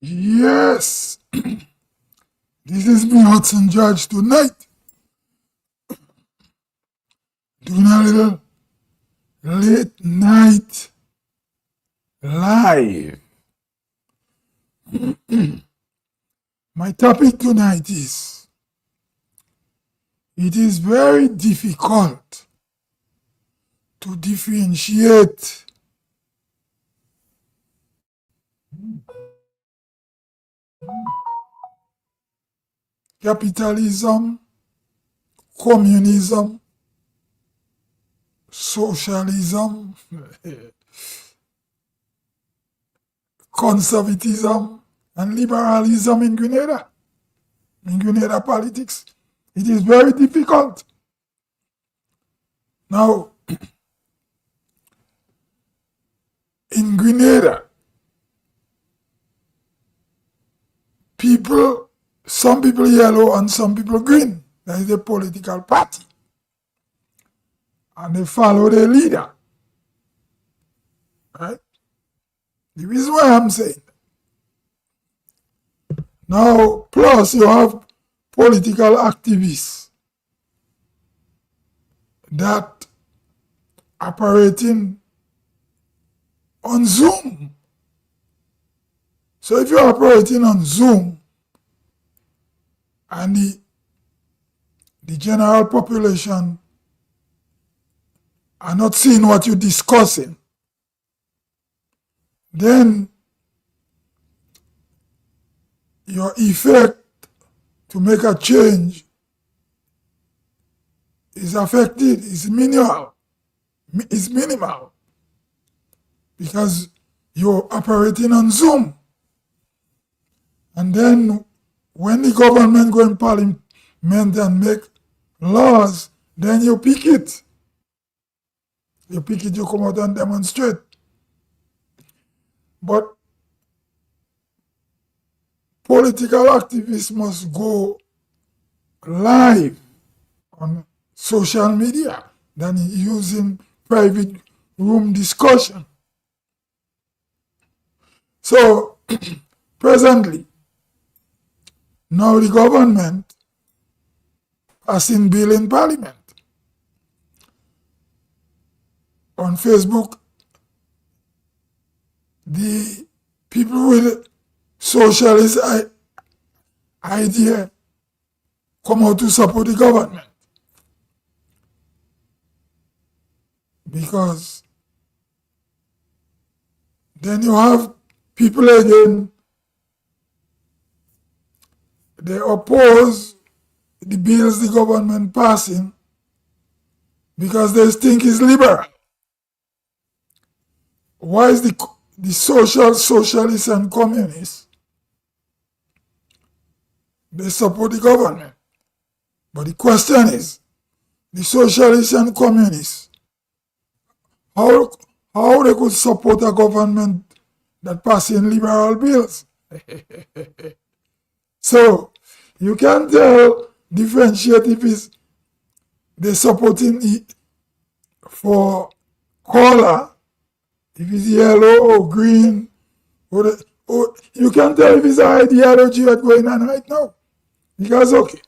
Yes, this is me, Hudson Judge, tonight. Doing a little late night live. My topic tonight is, it is very difficult to differentiate capitalism, communism, socialism, conservatism, and liberalism in Grenada politics. It is very difficult. Now, in Grenada, some people yellow and some people green. That is a political party. And they follow their leader. Right? The reason why I'm saying that. Now, plus you have political activists that operating on Zoom. So if you're operating on Zoom and the general population are not seeing what you're discussing, then your effect to make a change is affected, is minimal. Because you're operating on Zoom. And then when the government go in parliament and make laws, then you pick it. You come out and demonstrate. But political activists must go live on social media than using private room discussion. So, presently, now the government passing bill in parliament. On Facebook, the people with socialist idea come out to support the government. Because then you have people again, they oppose the bills the government passing because they think it's liberal. Why is the socialists and communists, they support the government? But the question is, the socialists and communists, how they could support a government that passing liberal bills? So, you can tell, differentiate if they're supporting it for color, if it's yellow or green, or you can tell if it's an ideology that's going on right now. Because, okay,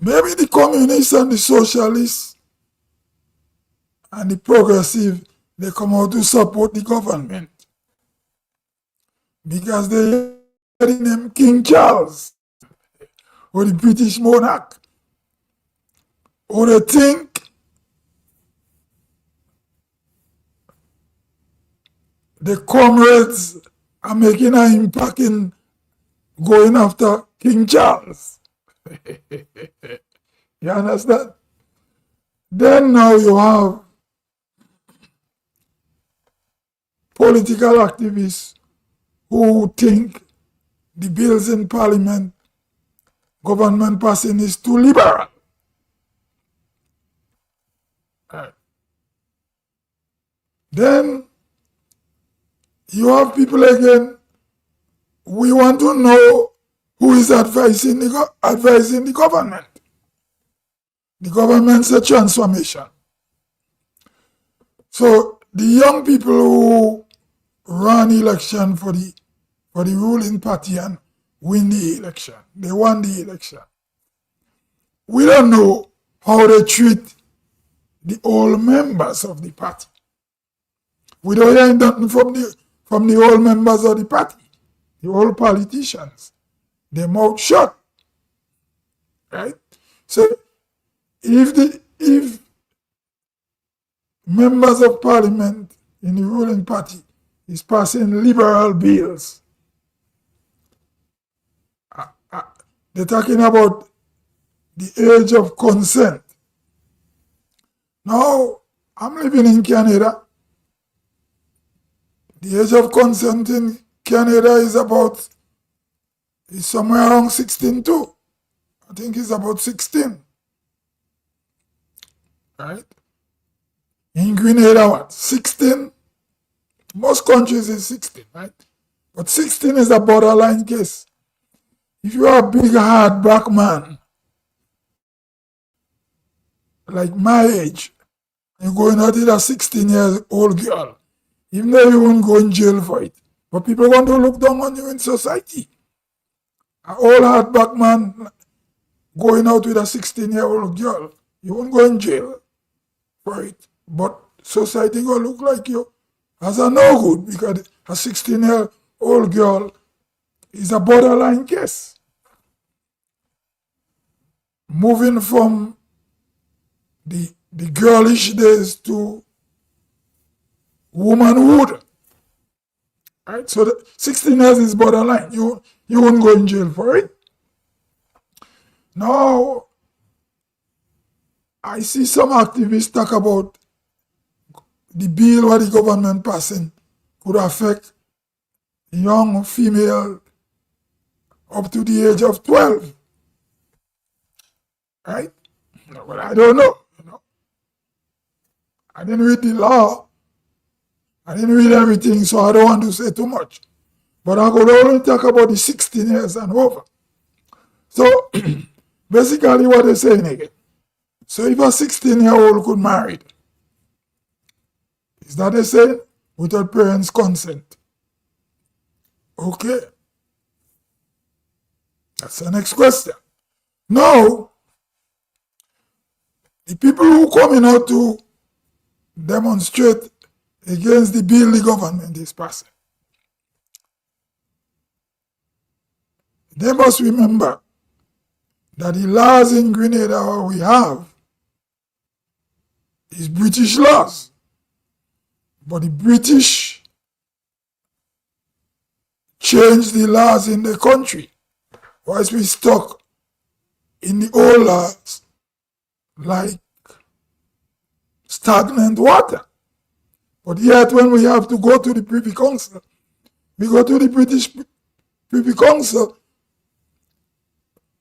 maybe the communists and the socialists and the progressive, they come out to support the government because they're name King Charles or the British monarch, or they think the comrades are making an impact in going after King Charles. You understand? Then now you have political activists who think the bills in parliament, government passing is too liberal. Then you have people again, we want to know who is advising the government. The government's a transformation. So the young people who run election for the ruling party and win the election. They won the election. We don't know how they treat the old members of the party. We don't hear nothing from the old members of the party, the old politicians. Their mouth shut. Right? So if members of parliament in the ruling party is passing liberal bills, they're talking about the age of consent. Now, I'm living in Canada. The age of consent in Canada is somewhere around 16 too. I think it's about 16. Right? In Grenada, what? 16? Most countries is 16, right? But 16 is a borderline case. If you are a big, hard black man, like my age, you're going out with a 16-year-old girl, even though you won't go in jail for it, but people want to look down on you in society. An old, hard black man going out with a 16-year-old girl, you won't go in jail for it, but society gonna look like you as a no good because a 16-year-old girl is a borderline case. Moving from the girlish days to womanhood. Right? So the 16 years is borderline. You won't go in jail for it. Now, I see some activists talk about the bill what the government passing could affect young female up to the age of 12. Right? No, but I don't know. I didn't read the law. I didn't read everything, so I don't want to say too much. But I could only talk about the 16 years and over. So, basically what they're saying again. So if a 16-year-old could marry, is that they say without parents' consent? Okay. That's the next question. Now, the people who coming out to demonstrate against the bill the government is passing, they must remember that the laws in Grenada we have is British laws. But the British changed the laws in the country, whilst we stuck in the old laws like stagnant water. But yet when we have to go to the Privy Council, we go to the British Privy Council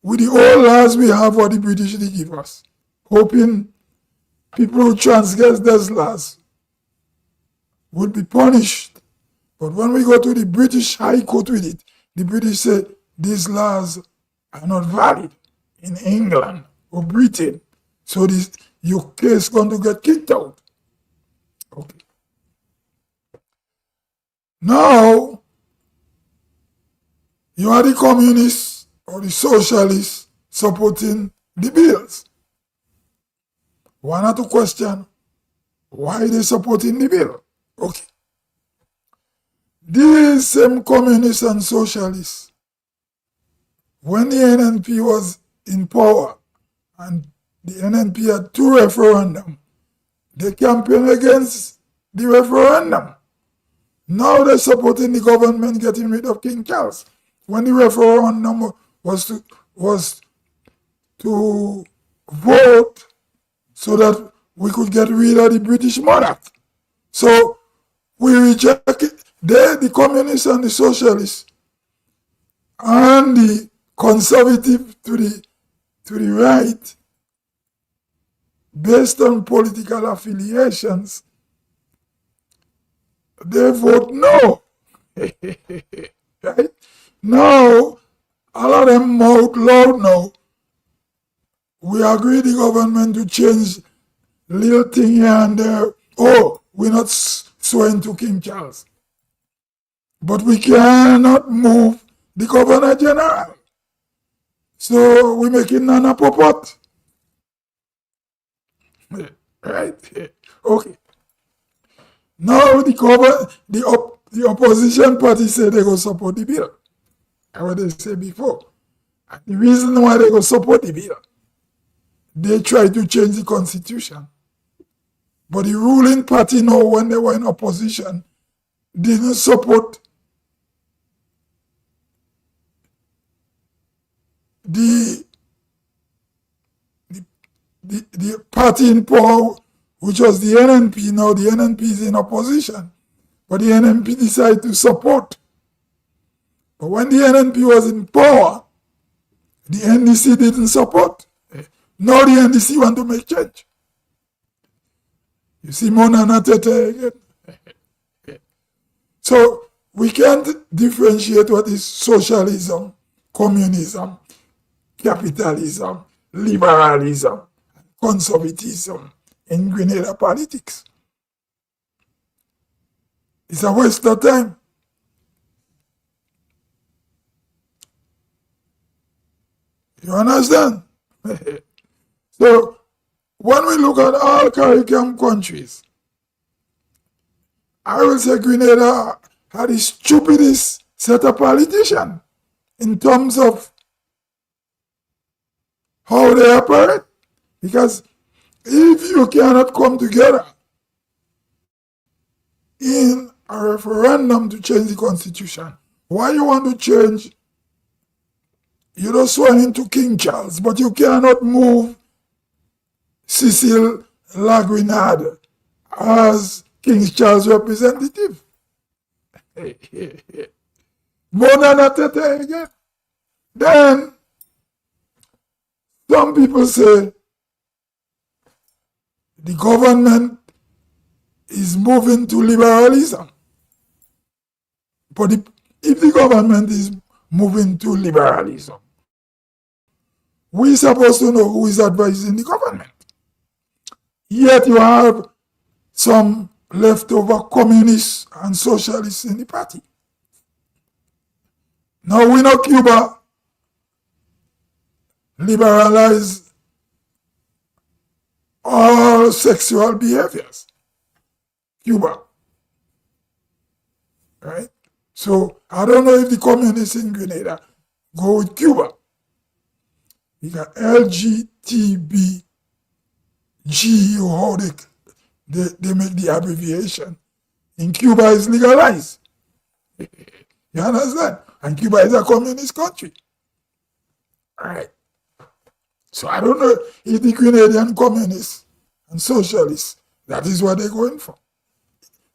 with the old laws we have what the British they give us, hoping people who transgress those laws would be punished. But when we go to the British High Court with it, the British say these laws are not valid in England or Britain. So your case is going to get kicked out. Okay. Now, you are the communists or the socialists supporting the bills. One or two question, why they supporting the bill? Okay. These same communists and socialists, when the NNP was in power and the NNP had 2 referendums, they campaigned against the referendum. Now they're supporting the government getting rid of King Charles. When the referendum was to vote so that we could get rid of the British monarch. So we reject it. They, the communists and the socialists, and the conservative to the right, based on political affiliations, they vote no. Right? Now, all of them mouth loud now. We agree the government to change little thing here and there. Oh, we're not swearing to King Charles. but we cannot move the Governor General. So we make it non-apropos. Right? Okay. Now the opposition party say they go support the bill. I what they say before. And the reason why they go support the bill, they try to change the constitution. But the ruling party now, when they were in opposition, didn't support the party in power, which was the NNP. Now the NNP is in opposition, but the NNP decided to support. But when the NNP was in power, the NDC didn't support. Now the NDC want to make change. You see Mona Natete again. So we can't differentiate what is socialism, communism, capitalism, liberalism, conservatism in Grenada politics. It's a waste of time. You understand? So when we look at all Caribbean countries, I will say Grenada had the stupidest set of politicians in terms of how they operate. Because if you cannot come together in a referendum to change the constitution, why you want to change? You don't swear into King Charles, but you cannot move Cecil La Grenade as King Charles' representative. Mona Natete again. Then some people say the government is moving to liberalism. But if the government is moving to liberalism, we're supposed to know who is advising the government. Yet you have some leftover communists and socialists in the party. Now we know Cuba liberalize all sexual behaviors. Cuba. Right? So I don't know if the communists in Grenada go with Cuba. You got LGTB G, or how they make the abbreviation. In Cuba is legalized. You understand? And Cuba is a communist country. All right. So I don't know if the Grenadian communists and socialists, that is what they're going for.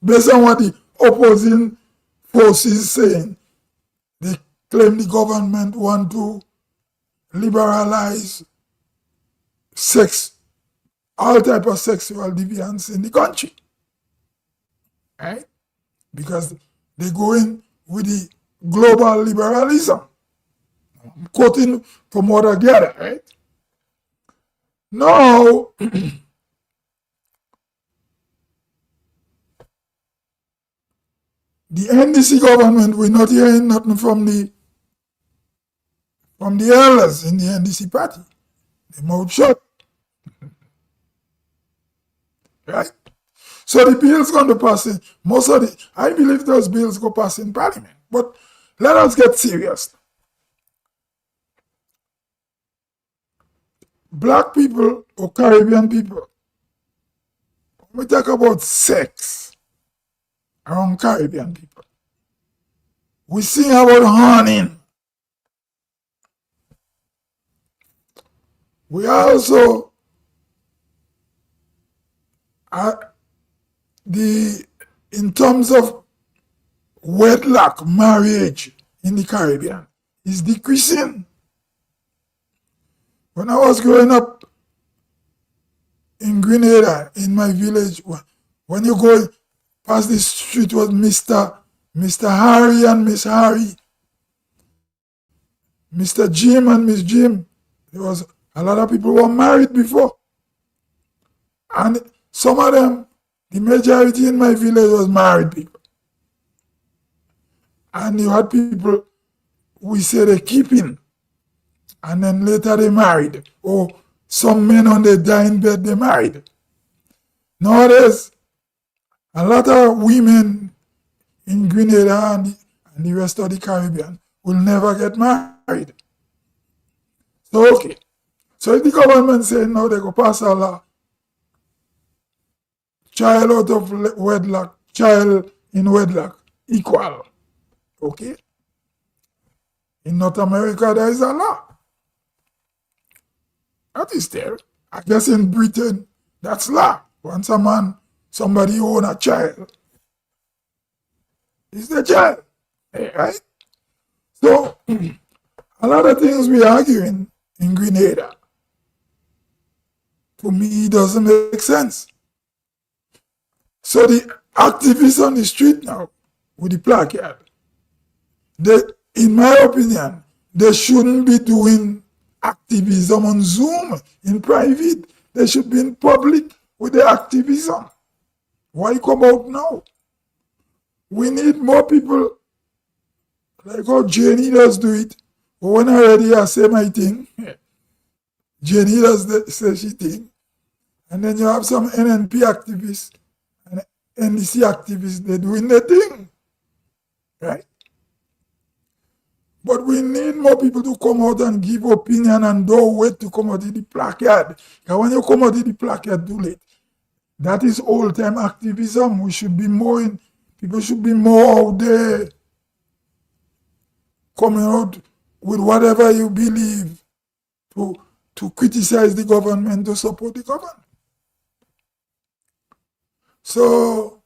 Based on what the opposing forces saying, they claim the government want to liberalize sex, all type of sexual deviance in the country. Right? Because they go in with the global liberalism. I'm quoting from what I gather, right? Now, the NDC government, we're not hearing nothing from the elders in the NDC party. They mouth shut. Right? So the bills going to pass in, I believe those bills go pass in parliament. But let us get serious. Black people or Caribbean people, when we talk about sex around Caribbean people, we sing about hunting. We also in terms of wedlock marriage in the Caribbean is decreasing. When I was growing up in Grenada, in my village, when you go past the street was Mr. Harry and Miss Harry, Mr. Jim and Miss Jim. There was a lot of people who were married before. And some of them, the majority in my village was married people. And you had people, we say they keep in, and then later they married. Or some men on their dying bed, they married. Nowadays, a lot of women in Grenada and the rest of the Caribbean will never get married. So, okay. So if the government say now they go pass a law, child out of wedlock, child in wedlock, equal. Okay? In North America, there is a law. That is there. I guess in Britain, that's law. Once a man, somebody own a child, it's the child. Right? So, a lot of things we arguing in Grenada, to me, it doesn't make sense. So the activists on the street now, with the placard, they, in my opinion, they shouldn't be doing activism on Zoom in private. They should be in public with the activism. Why come out now? We need more people like how Jenny does do it. But when I already I say my thing, Jenny does say she thing. And then you have some NNP activists and NDC activists, they're doing their thing. Right? But we need more people to come out and give opinion and don't wait to come out with the placard. Because when you come out with the placard, too late. That is old-time activism. We should be more in, people should be more out there coming out with whatever you believe to criticize the government, to support the government. So,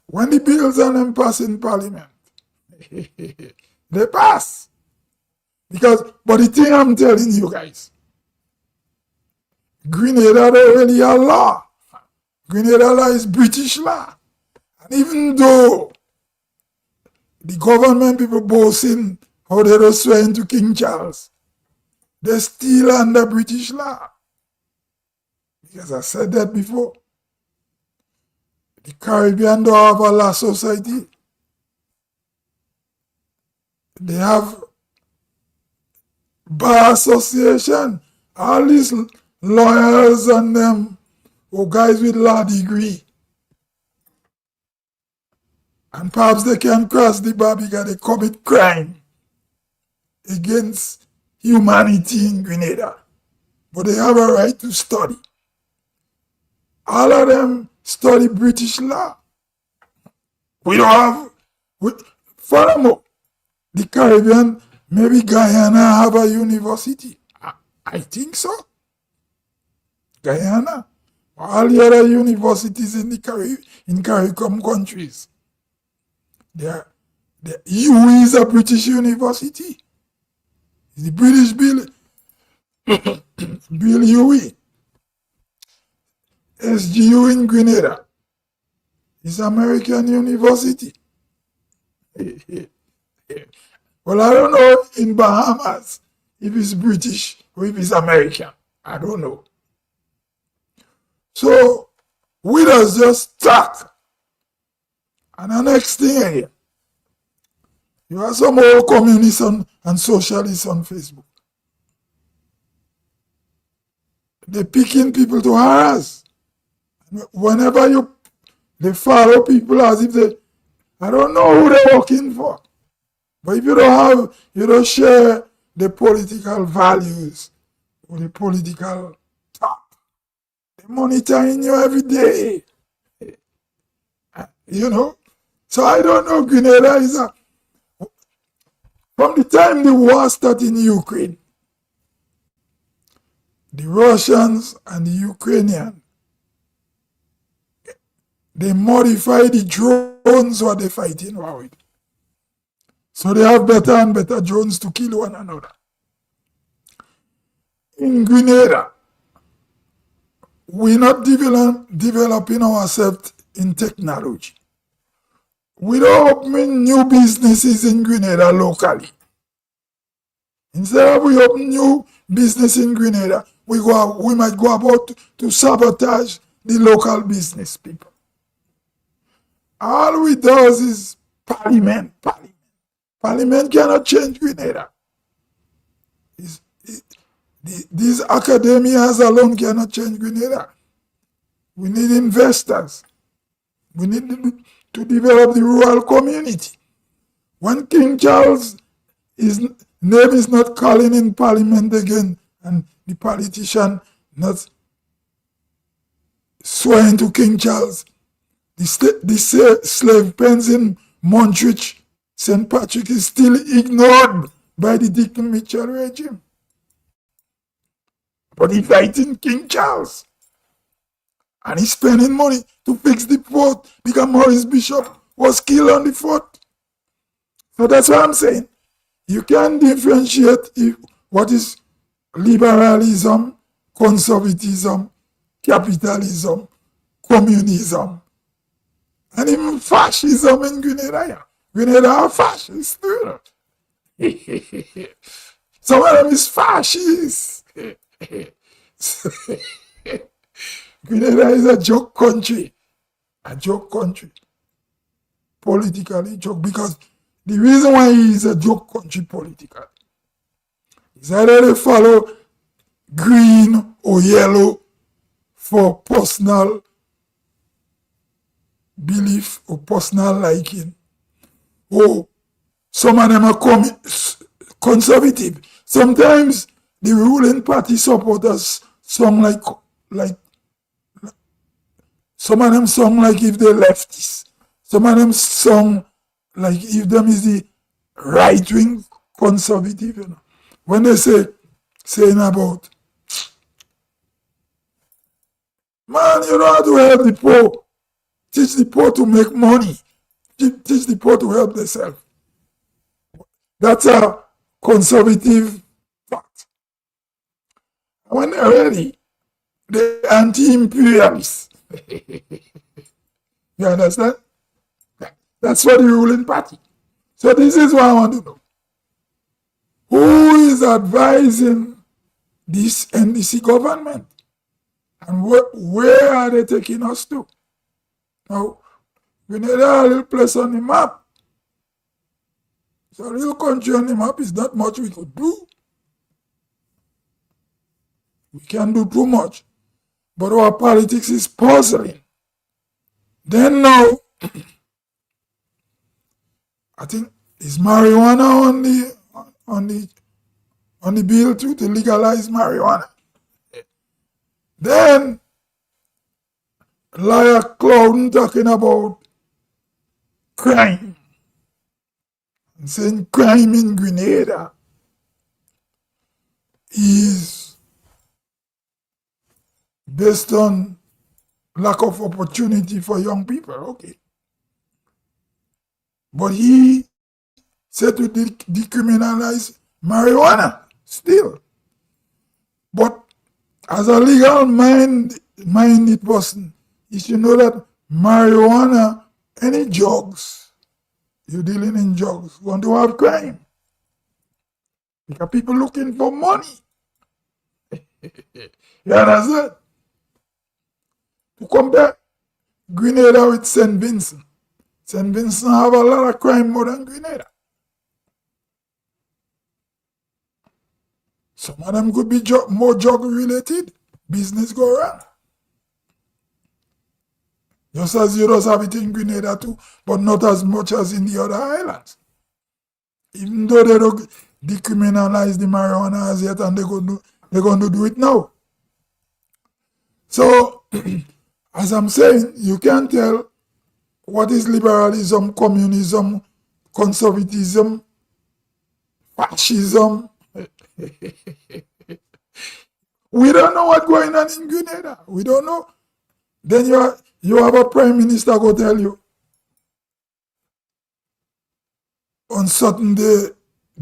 when the bills are them pass in Parliament, they pass. But the thing I'm telling you guys, Grenada don't really have law. Grenada law is British law. And even though the government people boasting how they don't swear into King Charles, they're still under British law. Because I said that before. The Caribbean don't have a law society. They have bar association. All these lawyers and them, or guys with law degree. And perhaps they can cross the bar because they commit crime against humanity in Grenada. But they have a right to study. All of them study British law. We don't have, furthermore, the Caribbean, maybe Guyana have a university. I think so. Guyana. All the other universities in the CARICOM countries. The UE is a British university. It's the British Bill, Bill UE. SGU in Grenada is American university. Well, I don't know in Bahamas if it's British or if it's American. I don't know. So, we just talk. And the next thing again, you have some more communists and socialists on Facebook. They're picking people to harass. Whenever they follow people as if I don't know who they're working for. But if you don't share the political values or the political talk, they're monitoring you every day. You know? So I don't know, Grenada is from the time the war started in Ukraine, the Russians and the Ukrainians, they modify the drones what they're fighting with. So they have better and better drones to kill one another. In Grenada, we're not developing ourselves in technology. We don't open new businesses in Grenada locally. Instead of we open new business in Grenada, we might go about to sabotage the local business people. All we do is Parliament. Parliament cannot change Grenada. These academias alone cannot change Grenada. We need investors. We need to develop the rural community. When King Charles, his name is not calling in Parliament again, and the politician not swearing to King Charles, the slave pens in Montreach, St. Patrick is still ignored by the Dick Mitchell regime. But he's fighting King Charles. And he's spending money to fix the fort because Maurice Bishop was killed on the fort. So that's what I'm saying. You can differentiate what is liberalism, conservatism, capitalism, communism, and even fascism in Grenada. Grenada are fascists too. Some of them is fascists. Grenada is a joke country. A joke country. Politically joke. Because the reason why he is a joke country politically is either they follow green or yellow for personal belief or personal liking. Or some of them are conservative. Sometimes the ruling party supporters song like some of them song like if they're leftists. Some of them song like if them is the right-wing conservative. You know. When they saying about, man, you know how to help the poor. Teach the poor to make money. Teach the poor to help themselves. That's a conservative fact. When they're ready, the anti-imperialists. You understand? That's for the ruling party. So this is what I want to know. Who is advising this NDC government? And where are they taking us to? Now, we need a little place on the map. So a little country on the map is not much we could do. We can't do too much. But our politics is puzzling. Then now, I think is marijuana on the bill too, to legalize marijuana. Then Lawyer Clouden talking about crime. And saying crime in Grenada is based on lack of opportunity for young people. Okay. But he said to decriminalize marijuana still. But as a legal minded person, you should know that marijuana, any drugs, you're dealing in drugs, going to have crime. Because people looking for money. You understand? To compare Grenada with St. Vincent. St. Vincent have a lot of crime more than Grenada. Some of them could be more drug related. Business go around. Just as you just have it in Grenada too, but not as much as in the other islands. Even though they don't decriminalize the marijuana as yet, and they're going to do it now. So, as I'm saying, you can't tell what is liberalism, communism, conservatism, fascism. We don't know what's going on in Grenada. We don't know. Then you have a prime minister go tell you on certain day,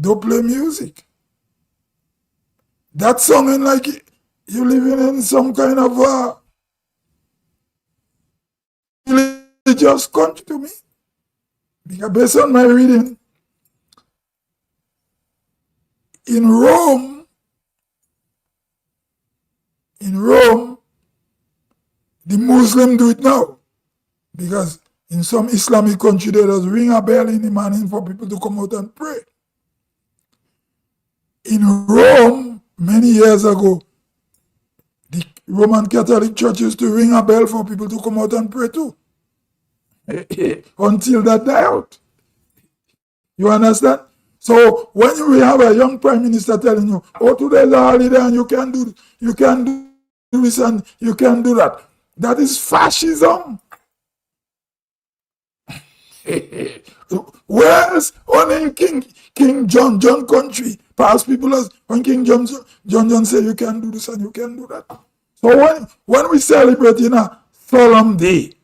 don't play music. That sounding like you living in some kind of religious country to me. Because based on my reading, in Rome, the Muslim do it now. Because In some Islamic country, they just ring a bell in the morning for people to come out and pray. In Rome, many years ago, the Roman Catholic Church used to ring a bell for people to come out and pray too. Until that died out. You understand? So when you have a young prime minister telling you, oh, today's a holiday and you can do this and you can do that, that is fascism. Whereas only in King John country, past people as when King John say you can do this and you can do that. So when we celebrate in a solemn day,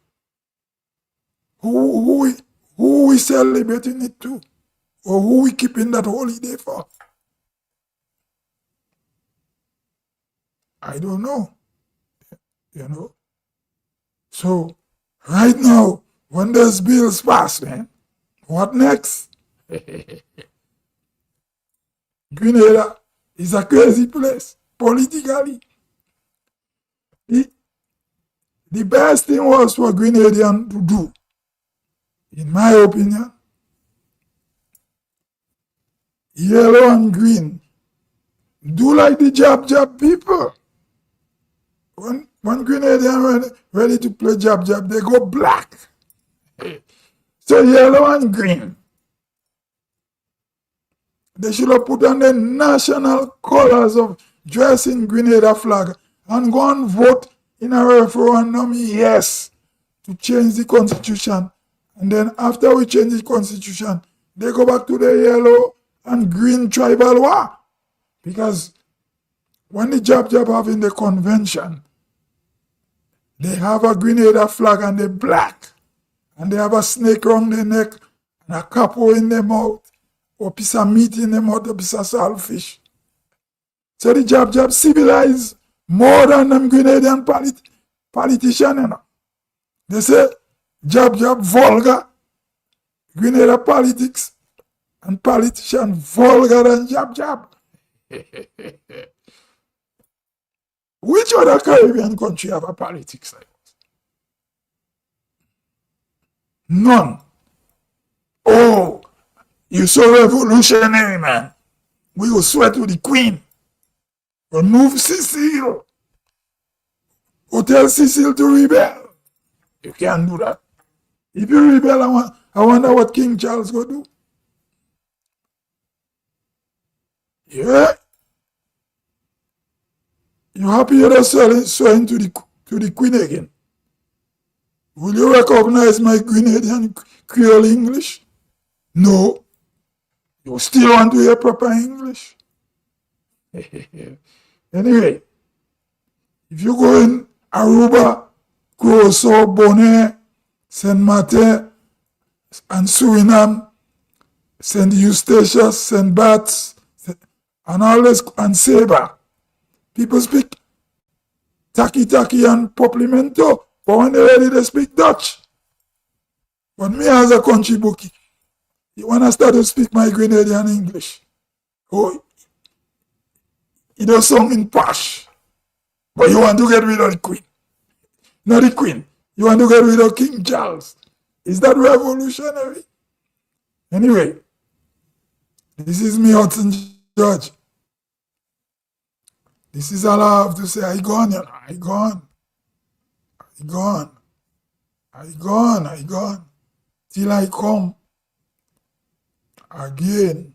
who we celebrating it to? Or who we keeping that holy day for? I don't know. You know? So right now, when those bills pass, man, what next? Grenada is a crazy place, politically. The best thing was for Grenadian to do, in my opinion, yellow and green, do like the jab people. When Grenadian ready to play jab, they go black. So yellow and green. They should have put on the national colors of dressing Grenada flag and go and vote in a referendum yes to change the constitution. And then after we change the constitution, they go back to the yellow and green tribal war. Because when the jab have in the convention, they have a Grenada flag and they're black. And they have a snake around their neck and a capo in their mouth, or a piece of meat in their mouth, a piece of saltfish. So the jab civilized more than them Grenadian politicians. You know. They say jab vulgar, Grenada politics and politicians vulgar than jab. Which other Caribbean country have a politics like that? None. Oh, you so revolutionary, man. We will swear to the Queen. Remove Cecile. Or tell Cecile to rebel. You can't do that. If you rebel, I wonder what King Charles will do. Yeah. You happy you're swearing to the Queen again? Will you recognize my Grenadian Creole English? No. You still want to hear proper English? Anyway, if you go in Aruba, Curaçao, Bonaire, Saint Martin, and Suriname, Saint Eustatius, Saint Barts, and all this, and Saba, people speak taki and poplimento, but when they're ready, they speak Dutch. But me as a country bookie, when I start to speak my Grenadian English, oh, it does sound in posh. But you want to get rid of the Queen. Not the Queen. You want to get rid of King Charles. Is that revolutionary? Anyway, this is me, Hudson George. This is all I have to say. I gone, you know. I gone. Till I come again.